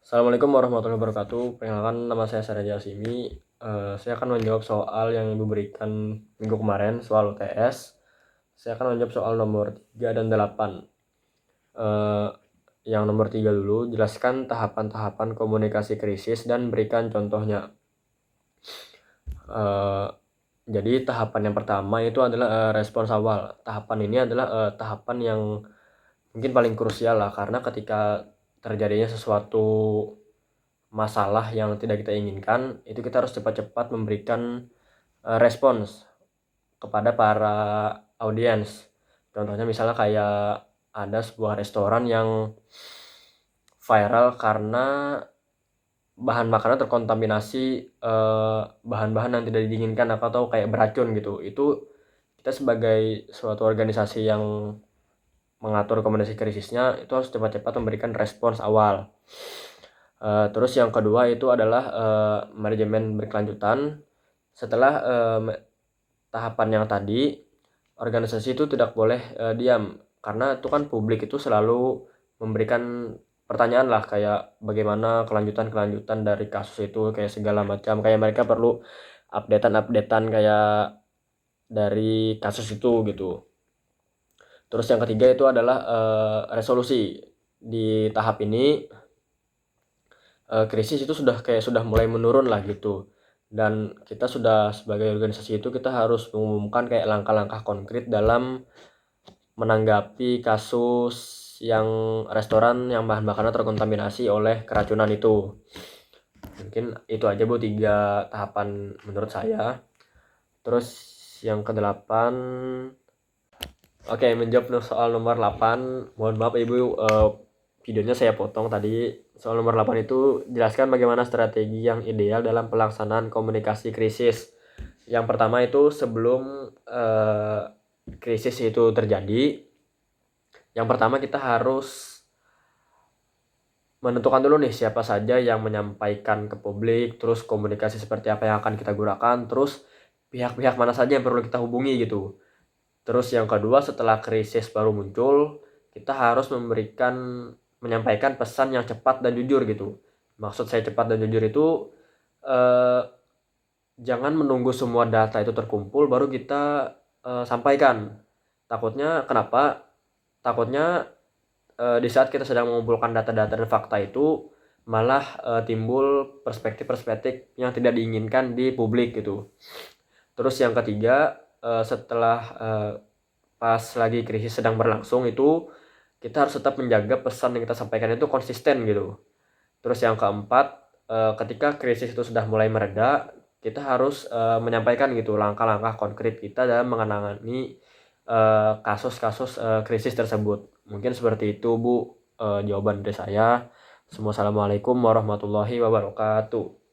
Assalamualaikum warahmatullahi wabarakatuh. Perkenalkan, nama saya Saraja Asimi. Saya akan menjawab soal yang Ibu berikan minggu kemarin, soal UTS. Saya akan menjawab soal nomor 3 dan 8. Yang nomor 3 dulu, jelaskan tahapan-tahapan komunikasi krisis dan berikan contohnya. Jadi tahapan yang pertama itu adalah respons awal. Tahapan ini adalah tahapan yang mungkin paling krusial lah, karena ketika terjadinya sesuatu masalah yang tidak kita inginkan, itu kita harus cepat-cepat memberikan respons kepada para audiens. Contohnya misalnya kayak ada sebuah restoran yang viral karena bahan makanan terkontaminasi bahan-bahan yang tidak diinginkan atau kayak beracun gitu. Itu kita sebagai suatu organisasi yang mengatur komunikasi krisisnya itu harus cepat-cepat memberikan respons awal. Terus yang kedua itu adalah manajemen berkelanjutan. Setelah tahapan yang tadi, organisasi itu tidak boleh diam, karena itu kan publik itu selalu memberikan pertanyaan lah, kayak bagaimana kelanjutan dari kasus itu, kayak segala macam, kayak mereka perlu updatean kayak dari kasus itu gitu. Terus yang ketiga itu adalah resolusi. Di tahap ini krisis itu sudah mulai menurun lah gitu, dan kita sudah sebagai organisasi itu kita harus mengumumkan kayak langkah-langkah konkret dalam menanggapi kasus yang restoran yang bahan makanan terkontaminasi oleh keracunan itu. Mungkin itu aja Bu, 3 tahapan menurut saya. Terus yang kedelapan, oke, menjawab soal nomor 8. Mohon maaf Ibu, videonya saya potong tadi. Soal nomor 8 itu, jelaskan bagaimana strategi yang ideal dalam pelaksanaan komunikasi krisis. Yang pertama itu sebelum krisis itu terjadi, yang pertama kita harus menentukan dulu nih siapa saja yang menyampaikan ke publik, terus komunikasi seperti apa yang akan kita gunakan, terus pihak-pihak mana saja yang perlu kita hubungi gitu. Terus yang kedua, setelah krisis baru muncul, kita harus menyampaikan pesan yang cepat dan jujur gitu. Maksud saya cepat dan jujur itu, jangan menunggu semua data itu terkumpul baru kita sampaikan. Takutnya kenapa? Takutnya di saat kita sedang mengumpulkan data-data dan fakta itu malah timbul perspektif-perspektif yang tidak diinginkan di publik gitu. Terus yang ketiga, setelah pas lagi krisis sedang berlangsung itu, kita harus tetap menjaga pesan yang kita sampaikan itu konsisten gitu. Terus yang keempat, ketika krisis itu sudah mulai mereda, kita harus menyampaikan gitu langkah-langkah konkret kita dalam menangani kasus-kasus krisis tersebut. Mungkin seperti itu Bu, jawaban dari saya. Assalamualaikum warahmatullahi wabarakatuh.